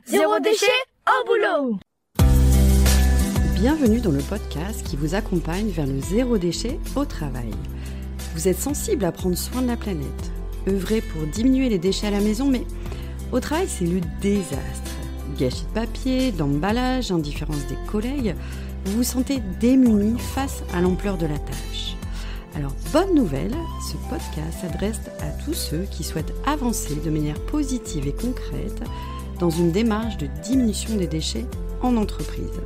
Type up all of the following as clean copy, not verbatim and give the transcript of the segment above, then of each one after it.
Zéro déchet au boulot. Bienvenue dans le podcast qui vous accompagne vers le zéro déchet au travail. Vous êtes sensible à prendre soin de la planète, œuvrer pour diminuer les déchets à la maison, mais au travail, c'est le désastre. Gâchis de papier, d'emballage, indifférence des collègues, vous vous sentez démuni face à l'ampleur de la tâche. Alors, bonne nouvelle, ce podcast s'adresse à tous ceux qui souhaitent avancer de manière positive et concrète dans une démarche de diminution des déchets en entreprise.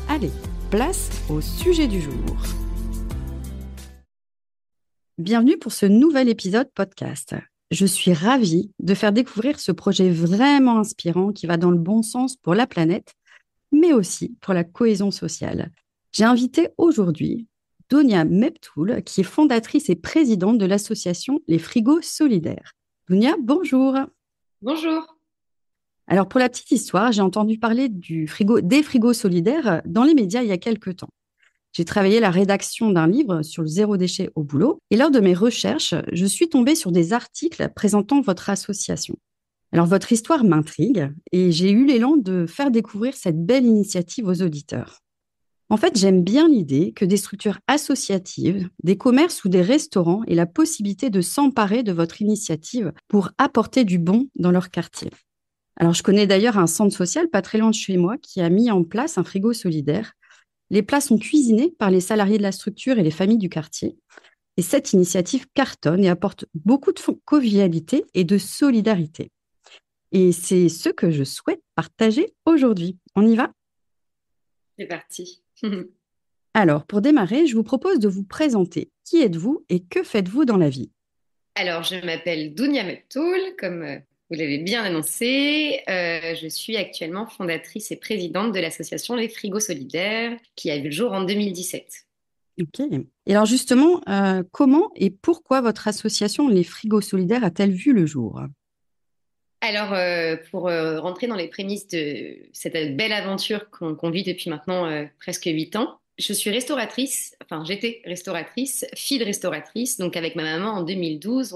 Allez, place au sujet du jour. Bienvenue pour ce nouvel épisode podcast. Je suis ravie de faire découvrir ce projet vraiment inspirant qui va dans le bon sens pour la planète, mais aussi pour la cohésion sociale. J'ai invité aujourd'hui Dounia Meptoul, qui est fondatrice et présidente de l'association Les Frigos Solidaires. Dounia, bonjour. Bonjour. Alors, pour la petite histoire, j'ai entendu parler des frigos solidaires dans les médias il y a quelques temps. J'ai travaillé la rédaction d'un livre sur le zéro déchet au boulot et lors de mes recherches, je suis tombée sur des articles présentant votre association. Alors, votre histoire m'intrigue et j'ai eu l'élan de faire découvrir cette belle initiative aux auditeurs. En fait, j'aime bien l'idée que des structures associatives, des commerces ou des restaurants aient la possibilité de s'emparer de votre initiative pour apporter du bon dans leur quartier. Alors, je connais d'ailleurs un centre social pas très loin de chez moi qui a mis en place un frigo solidaire. Les plats sont cuisinés par les salariés de la structure et les familles du quartier. Et cette initiative cartonne et apporte beaucoup de convivialité et de solidarité. Et c'est ce que je souhaite partager aujourd'hui. On y va ? C'est parti. Alors, pour démarrer, je vous propose de vous présenter. Qui êtes-vous et que faites-vous dans la vie ? Alors, je m'appelle Dounia Meptoul, comme vous l'avez bien annoncé. Je suis actuellement fondatrice et présidente de l'association Les Frigos Solidaires, qui a vu le jour en 2017. Ok. Et alors justement, comment et pourquoi votre association Les Frigos Solidaires a-t-elle vu le jour ? Alors, pour rentrer dans les prémices de cette belle aventure qu'on vit depuis maintenant presque 8 ans, je suis restauratrice, enfin j'étais restauratrice, fille de restauratrice. Donc avec ma maman en 2012,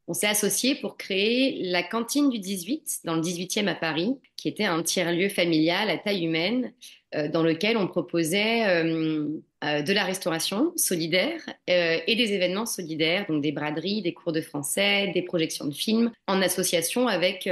on s'est associés pour créer la cantine du 18 dans le 18e à Paris, qui était un tiers-lieu familial à taille humaine dans lequel on proposait de la restauration solidaire et des événements solidaires, donc des braderies, des cours de français, des projections de films, en association avec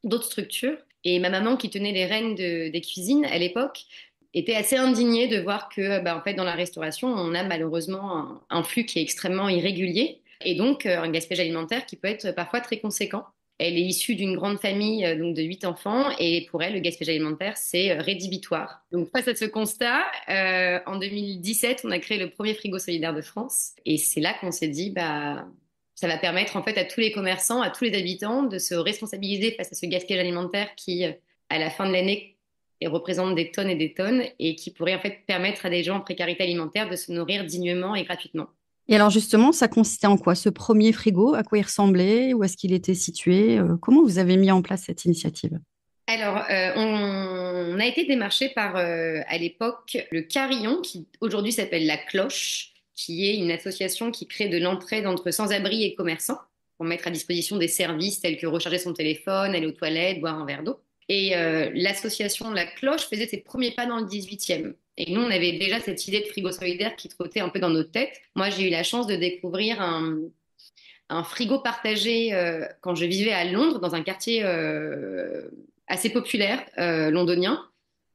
d'autres structures. Et ma maman, qui tenait les rênes des cuisines à l'époque, était assez indignée de voir que, en fait, dans la restauration, on a malheureusement un flux qui est extrêmement irrégulier et donc un gaspillage alimentaire qui peut être parfois très conséquent. Elle est issue d'une grande famille donc de 8 enfants et pour elle, le gaspillage alimentaire, c'est rédhibitoire. Donc face à ce constat, en 2017, on a créé le premier frigo solidaire de France et c'est là qu'on s'est dit, ça va permettre en fait à tous les commerçants, à tous les habitants de se responsabiliser face à ce gaspillage alimentaire qui, à la fin de l'année, représente des tonnes et des tonnes et qui pourrait en fait permettre à des gens en précarité alimentaire de se nourrir dignement et gratuitement. Et alors justement, ça consistait en quoi ce premier frigo ? À quoi il ressemblait ? Où est-ce qu'il était situé ? Comment vous avez mis en place cette initiative ? Alors, on a été démarché par, à l'époque, le Carillon, qui aujourd'hui s'appelle La Cloche, qui est une association qui crée de l'entraide entre sans-abri et commerçants pour mettre à disposition des services tels que recharger son téléphone, aller aux toilettes, boire un verre d'eau. Et l'association La Cloche faisait ses premiers pas dans le 18e. Et nous, on avait déjà cette idée de frigo solidaire qui trottait un peu dans nos têtes. Moi, j'ai eu la chance de découvrir un frigo partagé quand je vivais à Londres, dans un quartier assez populaire londonien,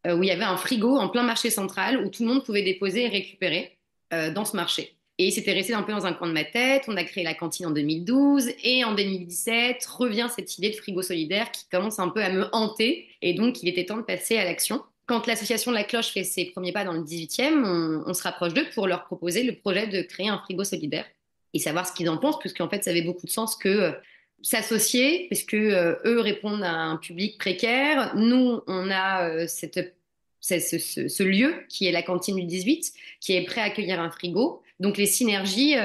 où il y avait un frigo en plein marché central où tout le monde pouvait déposer et récupérer dans ce marché. Et c'était resté un peu dans un coin de ma tête. On a créé la cantine en 2012 et en 2017 revient cette idée de frigo solidaire qui commence un peu à me hanter. Et donc, il était temps de passer à l'action. Quand l'association La Cloche fait ses premiers pas dans le 18e, on se rapproche d'eux pour leur proposer le projet de créer un frigo solidaire et savoir ce qu'ils en pensent, puisqu'en fait, ça avait beaucoup de sens que s'associer, parce que eux répondent à un public précaire. Nous, on a ce lieu qui est la cantine du 18, qui est prêt à accueillir un frigo. Donc les synergies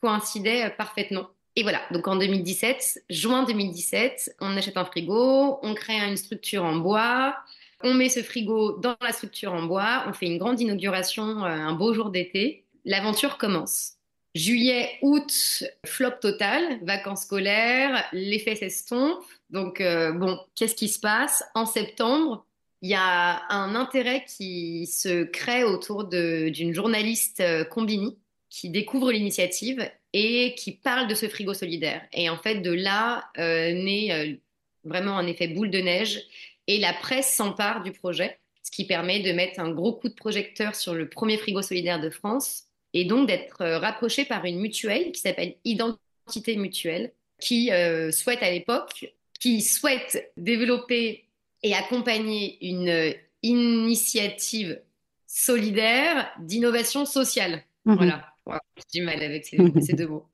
coïncidaient parfaitement. Et voilà, donc en 2017, juin 2017, on achète un frigo, on crée une structure en bois, on met ce frigo dans la structure en bois, on fait une grande inauguration un beau jour d'été. L'aventure commence. Juillet, août, flop total, vacances scolaires, l'effet s'estompe. Donc, bon, qu'est-ce qui se passe? En septembre, il y a un intérêt qui se crée autour d'une journaliste Combini qui découvre l'initiative et qui parle de ce frigo solidaire. Et en fait, de là naît vraiment un effet boule de neige et la presse s'empare du projet, ce qui permet de mettre un gros coup de projecteur sur le premier frigo solidaire de France et donc d'être rapproché par une mutuelle qui s'appelle Identité Mutuelle qui souhaite à l'époque qui souhaite développer et accompagner une initiative solidaire d'innovation sociale. Mhm. Voilà. Wow, j'ai du mal avec ces deux mots.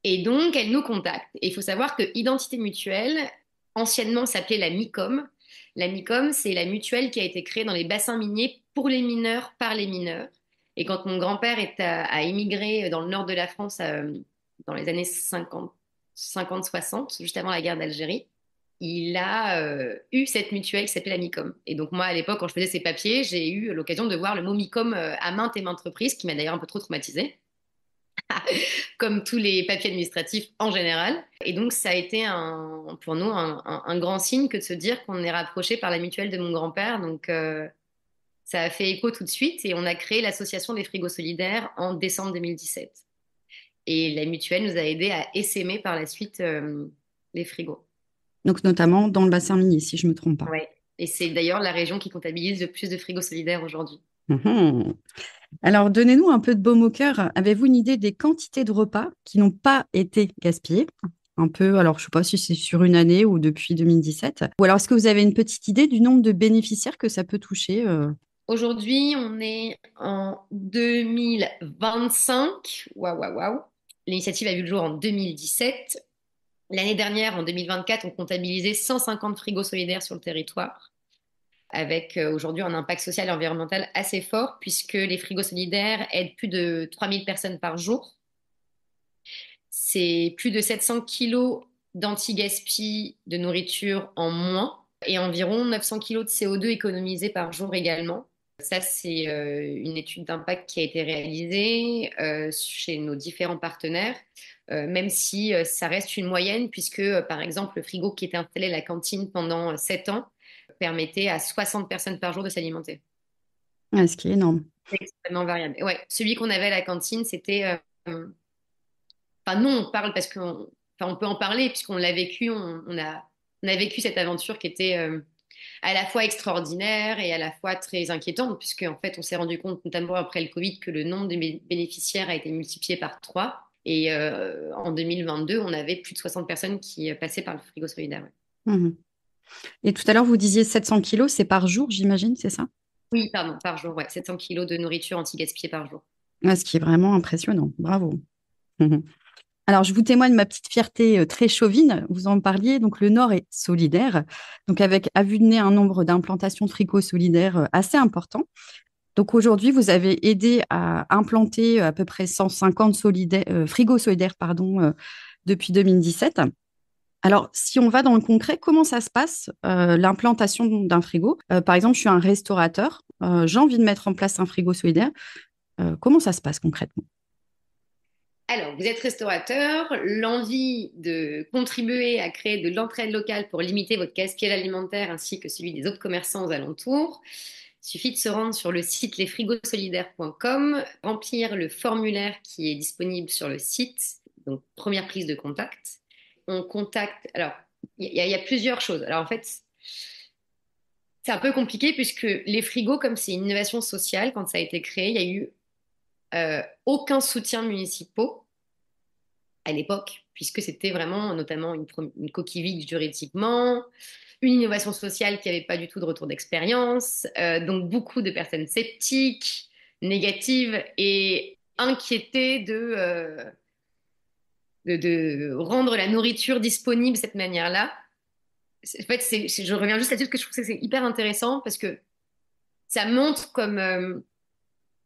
Et donc, elle nous contacte. Et il faut savoir que Identité Mutuelle, anciennement s'appelait la MICOM. La MICOM, c'est la mutuelle qui a été créée dans les bassins miniers pour les mineurs, par les mineurs. Et quand mon grand-père a émigré dans le nord de la France dans les années 50-60, juste avant la guerre d'Algérie, il a eu cette mutuelle qui s'appelait la MICOM. Et donc moi, à l'époque, quand je faisais ces papiers, j'ai eu l'occasion de voir le mot MICOM à maintes et maintes reprises, qui m'a d'ailleurs un peu trop traumatisée comme tous les papiers administratifs en général. Et donc, ça a été pour nous un grand signe que de se dire qu'on est rapproché par la mutuelle de mon grand-père. Donc, ça a fait écho tout de suite et on a créé l'association des frigos solidaires en décembre 2017. Et la mutuelle nous a aidés à essaimer par la suite les frigos. Donc, notamment dans le bassin minier, si je ne me trompe pas. Ouais. Et c'est d'ailleurs la région qui comptabilise le plus de frigos solidaires aujourd'hui. Mhm. Alors, donnez-nous un peu de baume au cœur. Avez-vous une idée des quantités de repas qui n'ont pas été gaspillés? Un peu, alors je ne sais pas si c'est sur une année ou depuis 2017. Ou alors, est-ce que vous avez une petite idée du nombre de bénéficiaires que ça peut toucher? Aujourd'hui, on est en 2025. Waouh, waouh, waouh. L'initiative a vu le jour en 2017. L'année dernière, en 2024, on comptabilisait 150 frigos solidaires sur le territoire, avec aujourd'hui un impact social et environnemental assez fort, puisque les frigos solidaires aident plus de 3000 personnes par jour. C'est plus de 700 kilos d'anti-gaspi de nourriture en moins et environ 900 kilos de CO2 économisés par jour également. Ça, c'est une étude d'impact qui a été réalisée chez nos différents partenaires, même si ça reste une moyenne, puisque, par exemple, le frigo qui était installé à la cantine pendant 7 ans permettait à 60 personnes par jour de s'alimenter. Ah, ce qui est énorme. C'est extrêmement variable. Ouais, celui qu'on avait à la cantine, c'était... Enfin, non, on parle parce on peut en parler, puisqu'on l'a vécu, on a vécu cette aventure qui était à la fois extraordinaire et à la fois très inquiétante, puisque en fait, on s'est rendu compte, notamment après le Covid, que le nombre de bénéficiaires a été multiplié par 3. Et en 2022, on avait plus de 60 personnes qui passaient par le frigo solidaire. Ouais. Mhm. Et tout à l'heure, vous disiez 700 kilos, c'est par jour, j'imagine, c'est ça? Oui, pardon, par jour, ouais, 700 kilos de nourriture anti-gaspillée par jour. Ah, ce qui est vraiment impressionnant. Bravo. Mhm. Alors, je vous témoigne ma petite fierté très chauvine. Vous en parliez, donc le Nord est solidaire, donc avec à vue de nez un nombre d'implantations de frigos solidaires assez important. Donc aujourd'hui, vous avez aidé à implanter à peu près 150 frigos solidaires depuis 2017. Alors, si on va dans le concret, comment ça se passe, l'implantation d'un frigo? Par exemple, je suis un restaurateur, j'ai envie de mettre en place un frigo solidaire. Comment ça se passe concrètement? Alors, vous êtes restaurateur, l'envie de contribuer à créer de l'entraide locale pour limiter votre gaspillage alimentaire ainsi que celui des autres commerçants aux alentours. Il suffit de se rendre sur le site lesfrigosolidaires.com, remplir le formulaire qui est disponible sur le site, donc première prise de contact. On contacte, alors, il y a plusieurs choses. Alors, en fait, c'est un peu compliqué puisque les frigos, comme c'est une innovation sociale, quand ça a été créé, il n'y a eu aucun soutien municipal à l'époque, puisque c'était vraiment notamment une coquille vide juridiquement, une innovation sociale qui n'avait pas du tout de retour d'expérience, donc beaucoup de personnes sceptiques, négatives et inquiétées de rendre la nourriture disponible de cette manière-là. En fait, je reviens juste là-dessus parce que je trouve que c'est hyper intéressant parce que ça montre comme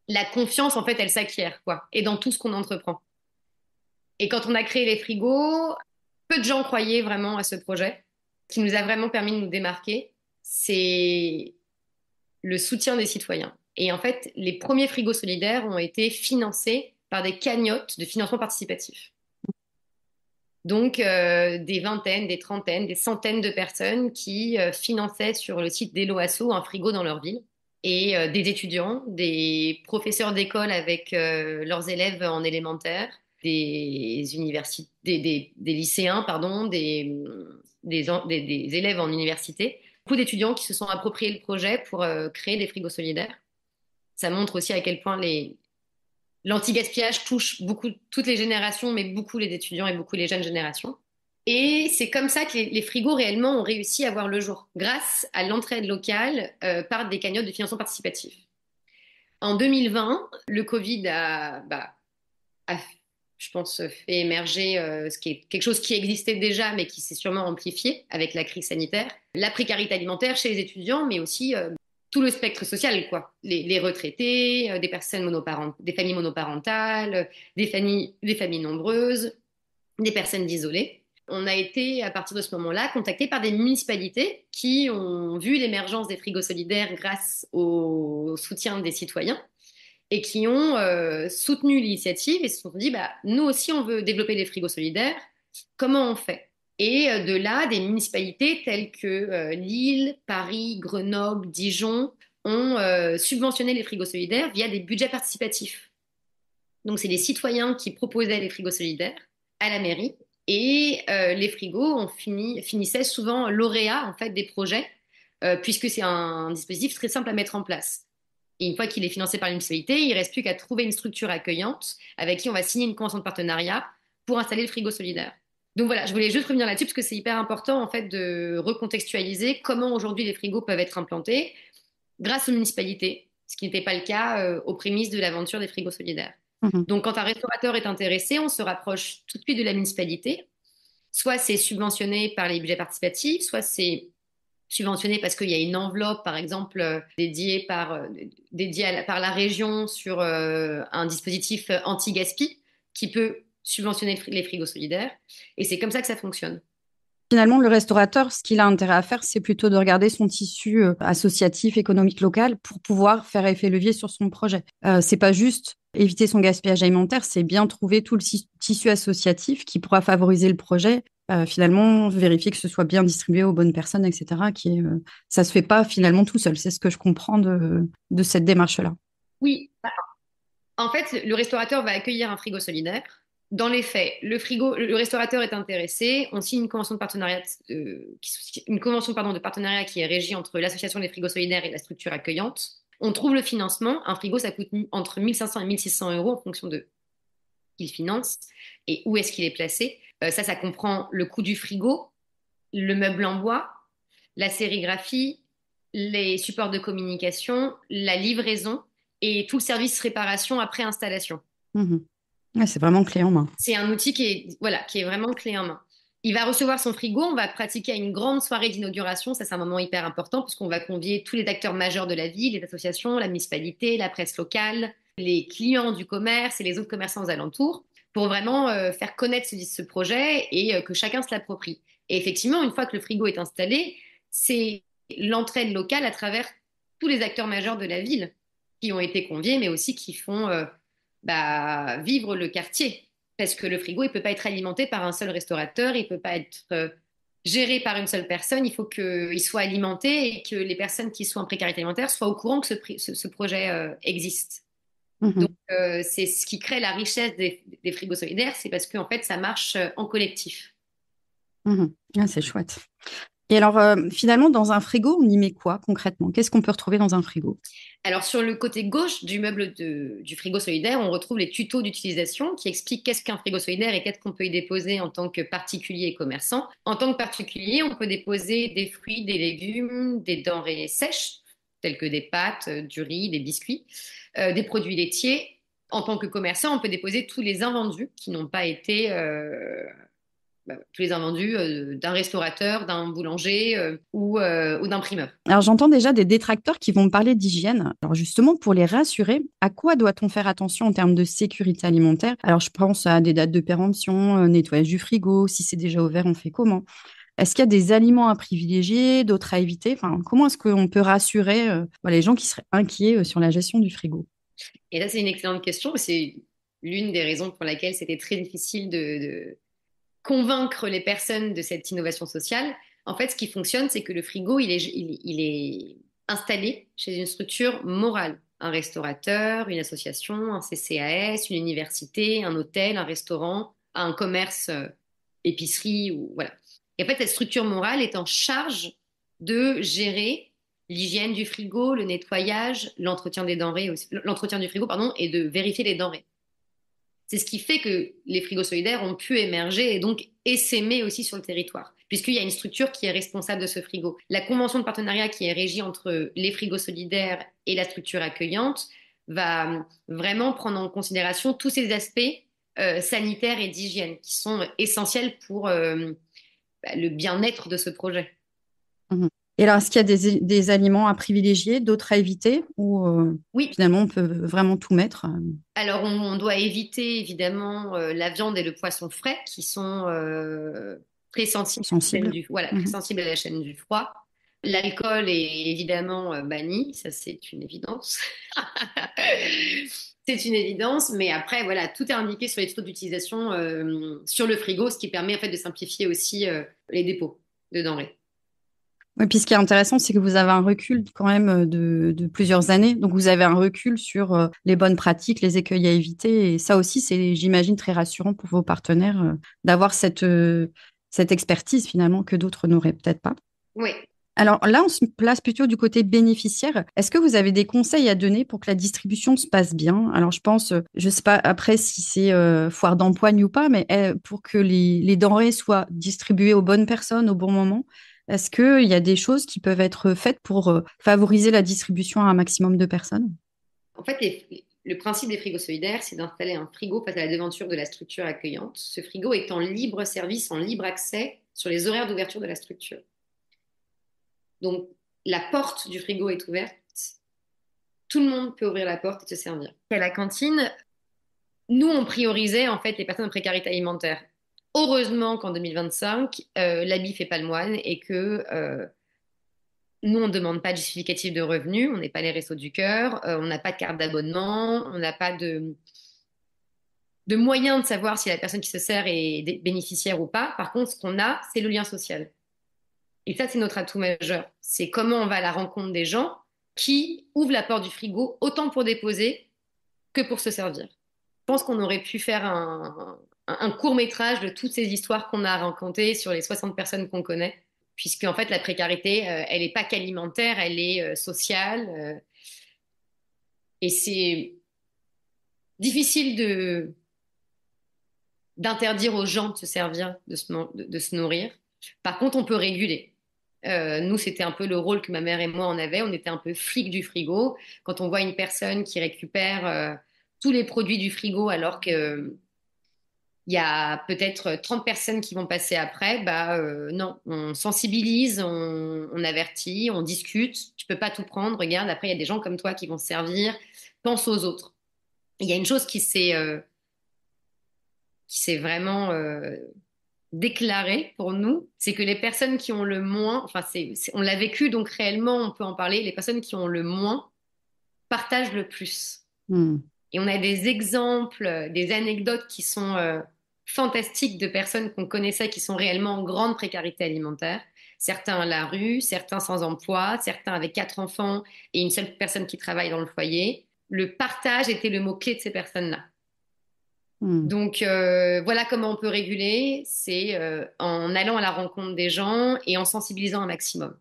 la confiance, en fait, elle s'acquiert, quoi, et dans tout ce qu'on entreprend. Et quand on a créé les frigos, peu de gens croyaient vraiment à ce projet. Ce qui nous a vraiment permis de nous démarquer, c'est le soutien des citoyens. Et en fait, les premiers frigos solidaires ont été financés par des cagnottes de financement participatif. Donc, des vingtaines, des trentaines, des centaines de personnes qui finançaient sur le site d'Hello Asso un frigo dans leur ville. Et des étudiants, des professeurs d'école avec leurs élèves en élémentaire, des lycéens, pardon, des élèves en université. Beaucoup d'étudiants qui se sont appropriés le projet pour créer des frigos solidaires. Ça montre aussi à quel point l'anti-gaspillage touche beaucoup toutes les générations, mais beaucoup les étudiants et beaucoup les jeunes générations. Et c'est comme ça que les frigos réellement ont réussi à voir le jour, grâce à l'entraide locale par des cagnottes de financement participatif. En 2020, le Covid a, je pense, fait émerger ce qui est quelque chose qui existait déjà, mais qui s'est sûrement amplifié avec la crise sanitaire. La précarité alimentaire chez les étudiants, mais aussi tout le spectre social, quoi. Les retraités, des personnes des familles monoparentales, des familles nombreuses, des personnes isolées. On a été, à partir de ce moment-là, contacté par des municipalités qui ont vu l'émergence des frigos solidaires grâce au soutien des citoyens et qui ont soutenu l'initiative et se sont dit, bah, nous aussi, on veut développer des frigos solidaires. Comment on fait? Et de là, des municipalités telles que Lille, Paris, Grenoble, Dijon ont subventionné les frigos solidaires via des budgets participatifs. Donc, c'est les citoyens qui proposaient les frigos solidaires à la mairie et les frigos finissaient souvent lauréats en fait des projets puisque c'est un dispositif très simple à mettre en place. Et une fois qu'il est financé par la municipalité, il ne reste plus qu'à trouver une structure accueillante avec qui on va signer une convention de partenariat pour installer le frigo solidaire. Donc voilà, je voulais juste revenir là-dessus parce que c'est hyper important en fait de recontextualiser comment aujourd'hui les frigos peuvent être implantés grâce aux municipalités, ce qui n'était pas le cas aux prémices de l'aventure des frigos solidaires. Mhm. Donc quand un restaurateur est intéressé, on se rapproche tout de suite de la municipalité. Soit c'est subventionné par les budgets participatifs, soit c'est subventionné parce qu'il y a une enveloppe, par exemple, dédiée par la région sur un dispositif anti-gaspi qui peut subventionner les frigos solidaires. Et c'est comme ça que ça fonctionne. Finalement, le restaurateur, ce qu'il a intérêt à faire, c'est plutôt de regarder son tissu associatif, économique local pour pouvoir faire effet levier sur son projet. C'est pas juste éviter son gaspillage alimentaire, c'est bien trouver tout le tissu associatif qui pourra favoriser le projet. Finalement, vérifier que ce soit bien distribué aux bonnes personnes, etc. Ça se fait pas finalement tout seul. C'est ce que je comprends de cette démarche-là. Oui, en fait, le restaurateur va accueillir un frigo solidaire. Dans les faits, le restaurateur est intéressé. On signe une convention de partenariat, de partenariat qui est régie entre l'association des frigos solidaires et la structure accueillante. On trouve le financement. Un frigo, ça coûte entre 1500 et 1600 euros en fonction de qui il finance et où est-ce qu'il est placé. Ça comprend le coût du frigo, le meuble en bois, la sérigraphie, les supports de communication, la livraison et tout le service réparation après installation. Mhm. Ouais, c'est vraiment clé en main. C'est un outil qui est vraiment clé en main. Il va recevoir son frigo, on va pratiquer une grande soirée d'inauguration, ça c'est un moment hyper important puisqu'on va convier tous les acteurs majeurs de la ville, les associations, la municipalité, la presse locale, les clients du commerce et les autres commerçants aux alentours pour vraiment faire connaître ce projet et que chacun se l'approprie. Et effectivement, une fois que le frigo est installé, c'est l'entraide locale à travers tous les acteurs majeurs de la ville qui ont été conviés, mais aussi qui font vivre le quartier. Parce que le frigo, il peut pas être alimenté par un seul restaurateur, il peut pas être géré par une seule personne, il faut qu'il soit alimenté et que les personnes qui sont en précarité alimentaire soient au courant que ce projet existe. Donc, Mhm. c'est ce qui crée la richesse des frigos solidaires, c'est parce qu'en fait, ça marche en collectif. Mhm. Ah, c'est chouette. Et alors, finalement, dans un frigo, on y met quoi concrètement? Qu'est-ce qu'on peut retrouver dans un frigo? Alors, sur le côté gauche du meuble du frigo solidaire, on retrouve les tutos d'utilisation qui expliquent qu'est-ce qu'un frigo solidaire et qu'est-ce qu'on peut y déposer en tant que particulier et commerçant. En tant que particulier, on peut déposer des fruits, des légumes, des denrées sèches, telles que des pâtes, du riz, des biscuits, des produits laitiers. En tant que commerçant, on peut déposer tous les invendus qui n'ont pas été tous les invendus d'un restaurateur, d'un boulanger ou d'un primeur. Alors, j'entends déjà des détracteurs qui vont me parler d'hygiène. Alors, justement, pour les rassurer, à quoi doit-on faire attention en termes de sécurité alimentaire? Alors, je pense à des dates de péremption, nettoyage du frigo, si c'est déjà ouvert, on fait comment? Est-ce qu'il y a des aliments à privilégier, d'autres à éviter? Enfin, comment est-ce qu'on peut rassurer les gens qui seraient inquiets sur la gestion du frigo? Et là, c'est une excellente question. C'est l'une des raisons pour laquelle c'était très difficile convaincre les personnes de cette innovation sociale, en fait, ce qui fonctionne, c'est que le frigo, il est installé chez une structure morale. Un restaurateur, une association, un CCAS, une université, un hôtel, un restaurant, un commerce, épicerie, ou voilà. Et en fait, cette structure morale est en charge de gérer l'hygiène du frigo, le nettoyage, l'entretien des denrées, l'entretien du frigo, pardon, et de vérifier les denrées. C'est ce qui fait que les frigos solidaires ont pu émerger et donc essaimer aussi sur le territoire, puisqu'il y a une structure qui est responsable de ce frigo. La convention de partenariat qui est régie entre les frigos solidaires et la structure accueillante va vraiment prendre en considération tous ces aspects sanitaires et d'hygiène qui sont essentiels pour le bien-être de ce projet. Mhm. Et alors, est-ce qu'il y a des aliments à privilégier, d'autres à éviter, ou Oui, finalement on peut vraiment tout mettre alors on doit éviter évidemment la viande et le poisson frais qui sont très sensibles à la chaîne sensibles? voilà, très Mhm. sensibles à la chaîne du froid. L'alcool est évidemment banni, ça c'est une évidence. C'est une évidence, mais après voilà, tout est indiqué sur les taux d'utilisation sur le frigo, ce qui permet en fait de simplifier aussi les dépôts de denrées. Oui, puis ce qui est intéressant, c'est que vous avez un recul quand même de plusieurs années. Donc, vous avez un recul sur les bonnes pratiques, les écueils à éviter. Et ça aussi, c'est, j'imagine, très rassurant pour vos partenaires d'avoir cette expertise finalement que d'autres n'auraient peut-être pas. Oui. Alors là, on se place plutôt du côté bénéficiaire. Est-ce que vous avez des conseils à donner pour que la distribution se passe bien? Alors, je pense, je sais pas après si c'est foire d'empoigne ou pas, mais pour que les denrées soient distribuées aux bonnes personnes au bon moment, est-ce qu'il y a des choses qui peuvent être faites pour favoriser la distribution à un maximum de personnes? En fait, le principe des frigos solidaires, c'est d'installer un frigo face à la devanture de la structure accueillante. Ce frigo est en libre service, en libre accès sur les horaires d'ouverture de la structure. Donc, la porte du frigo est ouverte. Tout le monde peut ouvrir la porte et se servir. À la cantine, nous, on priorisait en fait les personnes en précarité alimentaire. Heureusement qu'en 2025, l'habit fait pas le moine et que nous, on ne demande pas de justificatif de revenus, on n'est pas les Restos du Cœur, on n'a pas de carte d'abonnement, on n'a pas de moyens de savoir si la personne qui se sert est bénéficiaire ou pas. Par contre, ce qu'on a, c'est le lien social. Et ça, c'est notre atout majeur. C'est comment on va à la rencontre des gens qui ouvrent la porte du frigo autant pour déposer que pour se servir. Je pense qu'on aurait pu faire un court-métrage de toutes ces histoires qu'on a racontées sur les 60 personnes qu'on connaît, puisque en fait, la précarité, elle n'est pas qu'alimentaire, elle est sociale. Et c'est difficile d'interdire aux gens de se servir, de se nourrir. Par contre, on peut réguler. Nous, c'était un peu le rôle que ma mère et moi en avait. On était un peu flics du frigo. Quand on voit une personne qui récupère tous les produits du frigo alors que il y a peut-être 30 personnes qui vont passer après, bah non, on sensibilise, on avertit, on discute. Tu peux pas tout prendre. Regarde, après il y a des gens comme toi qui vont se servir. Pense aux autres. Il y a une chose qui s'est vraiment déclarée pour nous, c'est que les personnes qui ont le moins, enfin on l'a vécu donc réellement, on peut en parler. Les personnes qui ont le moins partagent le plus. Hmm. Et on a des exemples, des anecdotes qui sont fantastiques de personnes qu'on connaissait qui sont réellement en grande précarité alimentaire. Certains à la rue, certains sans emploi, certains avec 4 enfants et une seule personne qui travaille dans le foyer. Le partage était le mot-clé de ces personnes-là. Hmm. Donc voilà comment on peut réguler, c'est en allant à la rencontre des gens et en sensibilisant un maximum.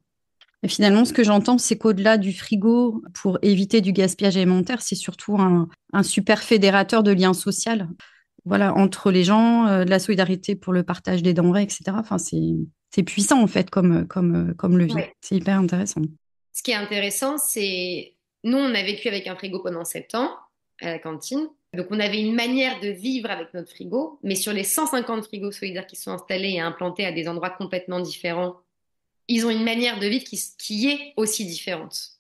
Et finalement, ce que j'entends, c'est qu'au-delà du frigo, pour éviter du gaspillage alimentaire, c'est surtout un super fédérateur de liens sociaux. Voilà, entre les gens, de la solidarité pour le partage des denrées, etc. Enfin, c'est puissant, en fait, comme levier. Ouais. C'est hyper intéressant. Ce qui est intéressant, c'est nous, on a vécu avec un frigo pendant 7 ans à la cantine. Donc on avait une manière de vivre avec notre frigo, mais sur les 150 frigos solidaires qui sont installés et implantés à des endroits complètement différents, ils ont une manière de vivre qui est aussi différente.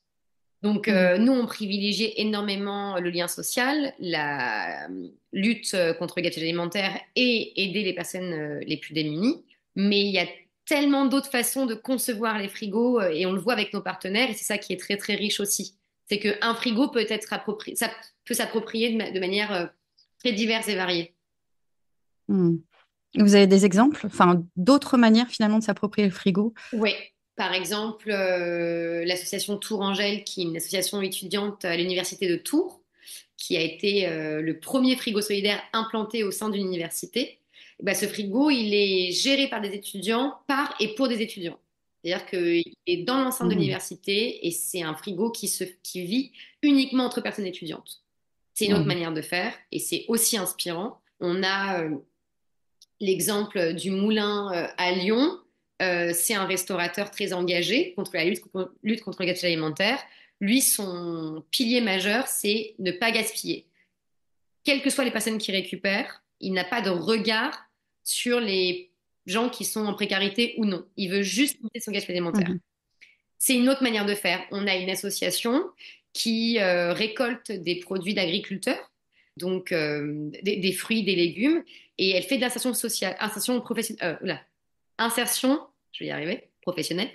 Donc, Mhm. nous, on privilégiait énormément le lien social, la lutte contre le gaspillage alimentaire et aider les personnes les plus démunies. Mais il y a tellement d'autres façons de concevoir les frigos et on le voit avec nos partenaires et c'est ça qui est très, très riche aussi. C'est qu'un frigo peut être approprié, ça peut s'approprier de manière très diverse et variée. Mhm. Vous avez des exemples, enfin d'autres manières finalement de s'approprier le frigo? Oui. Par exemple, l'association Tour Angèle, qui est une association étudiante à l'université de Tours, qui a été le premier frigo solidaire implanté au sein d'une université. Et ben, ce frigo, il est géré par des étudiants, par et pour des étudiants. C'est-à-dire qu'il est dans l'enceinte de Mmh. l'université et c'est un frigo qui vit uniquement entre personnes étudiantes. C'est une autre Mmh. manière de faire et c'est aussi inspirant. On a l'exemple du moulin à Lyon. C'est un restaurateur très engagé contre la lutte contre le gaspillage alimentaire. Lui, son pilier majeur, c'est ne pas gaspiller. Quelles que soient les personnes qui récupèrent, il n'a pas de regard sur les gens qui sont en précarité ou non. Il veut juste limiter son gaspillage alimentaire. Mmh. C'est une autre manière de faire. On a une association qui récolte des produits d'agriculteurs, donc des fruits, des légumes, et elle fait de l'insertion sociale, insertion professionnelle, insertion, je vais y arriver, professionnelle.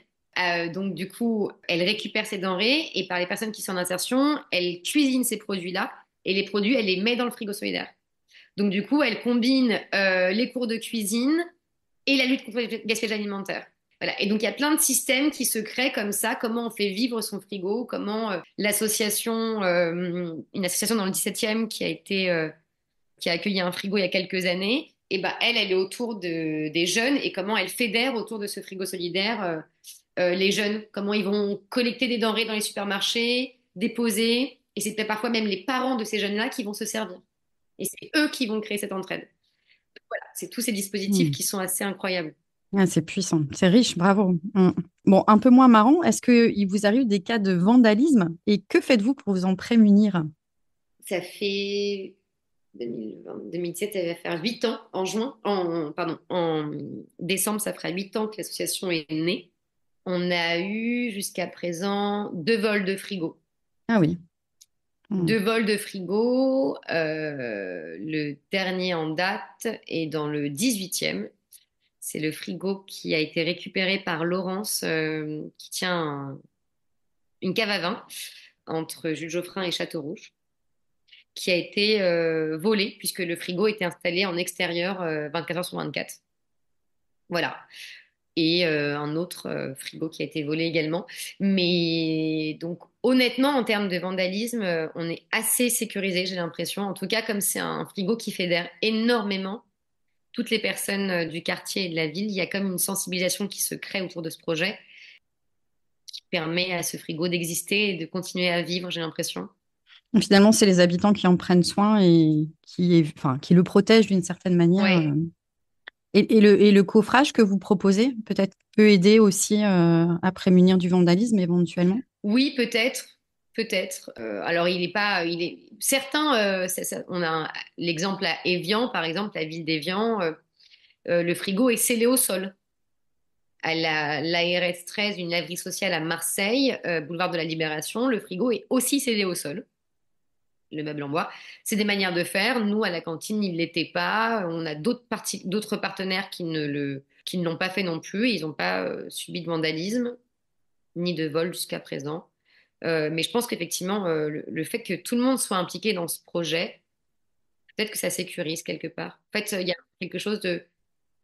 Donc du coup, elle récupère ces denrées et par les personnes qui sont en insertion, elle cuisine ces produits-là et les produits, elle les met dans le frigo solidaire. Donc du coup, elle combine les cours de cuisine et la lutte contre le gaspillage alimentaire. Voilà. Et donc, il y a plein de systèmes qui se créent comme ça. Comment on fait vivre son frigo, comment l'association, une association dans le 17e qui a accueilli un frigo il y a quelques années, et ben, elle est autour des jeunes et comment elle fédère autour de ce frigo solidaire les jeunes, comment ils vont collecter des denrées dans les supermarchés, déposer, et c'est peut-être parfois même les parents de ces jeunes-là qui vont se servir. Et c'est eux qui vont créer cette entraide. Voilà, c'est tous ces dispositifs Mmh. qui sont assez incroyables. Ah, c'est puissant, c'est riche, bravo. Mmh. Bon, un peu moins marrant, est-ce qu'il vous arrive des cas de vandalisme et que faites-vous pour vous en prémunir? Ça fait 2020, 2017, ça va faire 8 ans pardon, en décembre, ça fera 8 ans que l'association est née. On a eu jusqu'à présent 2 vols de frigo. Ah oui. Mmh. 2 vols de frigo. Le dernier en date est dans le 18e. C'est le frigo qui a été récupéré par Laurence, qui tient une cave à vin entre Jules Geoffrin et Châteaurouge, qui a été volé puisque le frigo était installé en extérieur 24 heures sur 24. Voilà. Et un autre frigo qui a été volé également. Mais donc, honnêtement, en termes de vandalisme, on est assez sécurisé, j'ai l'impression. En tout cas, comme c'est un frigo qui fédère énormément toutes les personnes du quartier et de la ville, il y a comme une sensibilisation qui se crée autour de ce projet qui permet à ce frigo d'exister et de continuer à vivre, j'ai l'impression. Finalement, c'est les habitants qui en prennent soin et enfin, qui le protègent d'une certaine manière. Ouais. Et le coffrage que vous proposez peut-être peut aider aussi à prémunir du vandalisme éventuellement. Oui, peut-être, peut-être. Alors, certains. On a l'exemple à Évian, par exemple, la ville d'Évian. Le frigo est scellé au sol. À l'ARS 13, une laverie sociale à Marseille, boulevard de la Libération, le frigo est aussi scellé au sol. Le meuble en bois. C'est des manières de faire. Nous, à la cantine, il ne l'était pas. On a d'autres partenaires qui ne l'ont pas fait non plus. Ils n'ont pas subi de vandalisme ni de vol jusqu'à présent. Mais je pense qu'effectivement, le fait que tout le monde soit impliqué dans ce projet, peut-être que ça sécurise quelque part. En fait, il y a quelque chose de...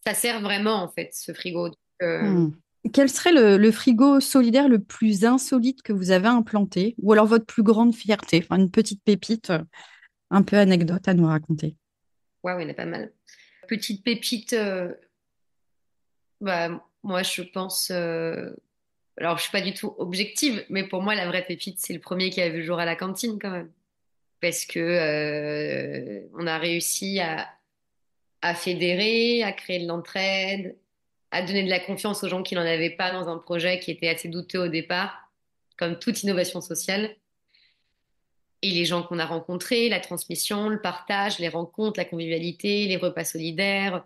Ça sert vraiment, en fait, ce frigo. Donc, Hmm. Quel serait le frigo solidaire le plus insolite que vous avez implanté, ou alors votre plus grande fierté, enfin, une petite pépite, un peu anecdote à nous raconter. ouais, il y en a pas mal. Petite pépite, bah, moi, je pense... alors, je suis pas du tout objective, mais pour moi, la vraie pépite, c'est le premier qui a vu le jour à la cantine, quand même. Parce que on a réussi à fédérer, à créer de l'entraide, à donner de la confiance aux gens qui n'en avaient pas dans un projet qui était assez douteux au départ, comme toute innovation sociale. Et les gens qu'on a rencontrés, la transmission, le partage, les rencontres, la convivialité, les repas solidaires,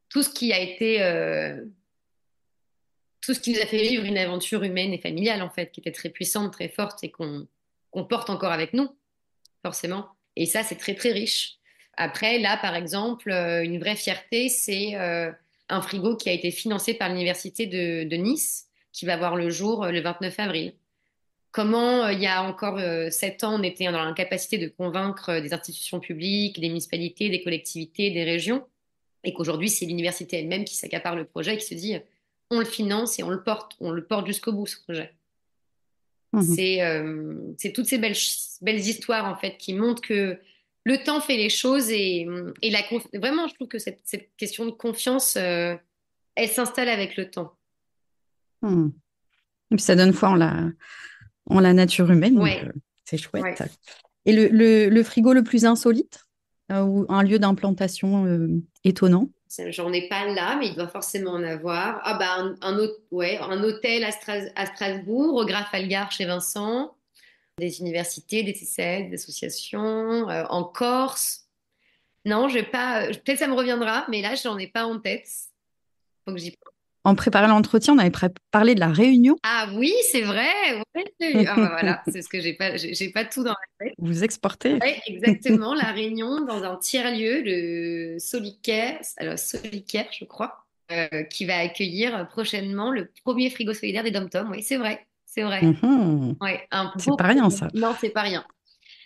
tout ce qui a été, tout ce qui nous a fait vivre une aventure humaine et familiale, en fait, qui était très puissante, très forte et qu'on porte encore avec nous, forcément. Et ça, c'est très, très riche. Après, là, par exemple, une vraie fierté, c'est un frigo qui a été financé par l'Université de Nice, qui va voir le jour le 29 avril. Comment, il y a encore 7 ans, on était dans l'incapacité de convaincre des institutions publiques, des municipalités, des collectivités, des régions et qu'aujourd'hui, c'est l'université elle-même qui s'accapare le projet et qui se dit, on le finance et on le porte jusqu'au bout, ce projet. Mhm. C'est toutes ces belles histoires, en fait, qui montrent que le temps fait les choses et vraiment, je trouve que cette question de confiance, elle s'installe avec le temps. Mhm. Et puis ça donne foi en la nature humaine, donc Ouais, c'est ouais. chouette. Et le frigo le plus insolite, ou un lieu d'implantation étonnant? J'en ai pas là, mais il doit forcément en avoir. Ah bah ouais, un hôtel à Strasbourg, au Grafalgar chez Vincent, des universités, des TCL, des associations, en Corse. Non, je vais pas. Peut-être ça me reviendra, mais là, j'en ai pas en tête. Faut que j'y pense. En préparant l'entretien, on avait parlé de la Réunion. Ah oui, c'est vrai. Ouais. Ah bah voilà, c'est ce que j'ai pas tout dans la tête. Vous exportez. Ouais, exactement. La Réunion dans un tiers-lieu, le Solicaire, alors Solicaire, je crois, qui va accueillir prochainement le premier frigo solidaire des Dom-Tom. Oui, c'est vrai, c'est vrai. Mhm. Ouais, un C'est beau pas rien, projet. ça. Non, c'est pas rien.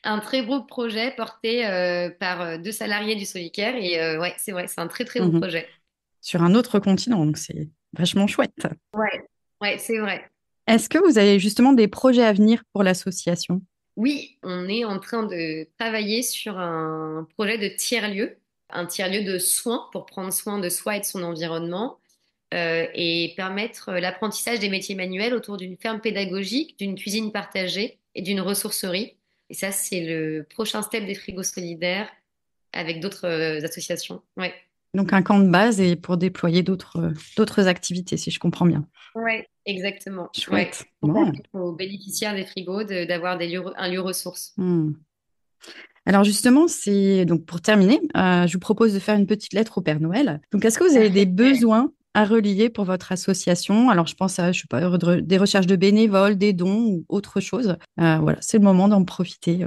Un très beau projet porté par deux salariés du Solicaire et ouais, c'est vrai, c'est un très très beau Mhm. projet. Sur un autre continent, donc c'est vachement chouette. Ouais, ouais, c'est vrai. Est-ce que vous avez justement des projets à venir pour l'association? Oui, on est en train de travailler sur un projet de tiers-lieu, un tiers-lieu de soins pour prendre soin de soi et de son environnement et permettre l'apprentissage des métiers manuels autour d'une ferme pédagogique, d'une cuisine partagée et d'une ressourcerie. Et ça, c'est le prochain step des frigos solidaires avec d'autres associations. Ouais. Donc un camp de base et pour déployer d'autres activités, si je comprends bien. Ouais, exactement. Ouais. Chouette. Pour Bon. permettre aux bénéficiaires des frigos d'avoir un lieu ressource. Hmm. Alors justement, c'est donc pour terminer, je vous propose de faire une petite lettre au Père Noël. Donc, est-ce que vous avez des besoins à relier pour votre association? Alors, je pense à, je sais pas, des recherches de bénévoles, des dons ou autre chose. Voilà, c'est le moment d'en profiter.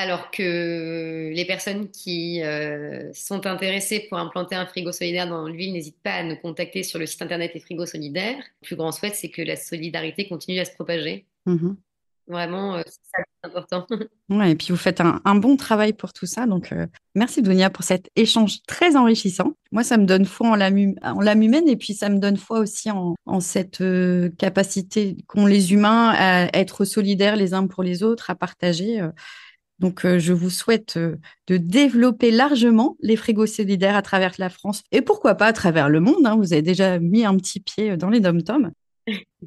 Alors que les personnes qui sont intéressées pour implanter un frigo solidaire dans l'huile n'hésitent pas à nous contacter sur le site internet des frigos solidaires. Le plus grand souhait, c'est que la solidarité continue à se propager. Mhm. Vraiment, c'est ça qui est important. Ouais, et puis vous faites un bon travail pour tout ça. Donc, merci Dounia pour cet échange très enrichissant. Moi, ça me donne foi en l'âme humaine et puis ça me donne foi aussi en cette capacité qu'ont les humains à être solidaires les uns pour les autres, à partager. Donc, je vous souhaite de développer largement les frigos solidaires à travers la France et pourquoi pas à travers le monde, hein. Vous avez déjà mis un petit pied dans les dom-toms.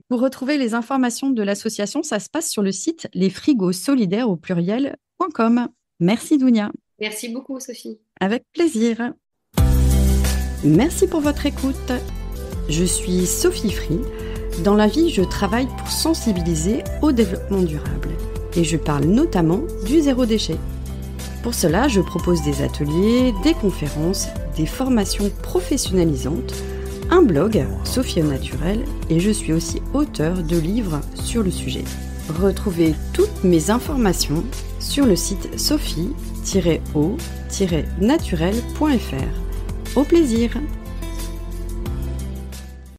Pour retrouver les informations de l'association, ça se passe sur le site lesfrigosolidaires au pluriel.com. Merci Dounia, Merci beaucoup, Sophie. avec plaisir. Merci pour votre écoute. Je suis Sophie Free. Dans la vie, je travaille pour sensibiliser au développement durable et je parle notamment du zéro déchet. Pour cela, je propose des ateliers, des conférences, des formations professionnalisantes, un blog, Sophie au naturel, et je suis aussi auteure de livres sur le sujet. Retrouvez toutes mes informations sur le site sophie-o-naturel.fr. Au plaisir!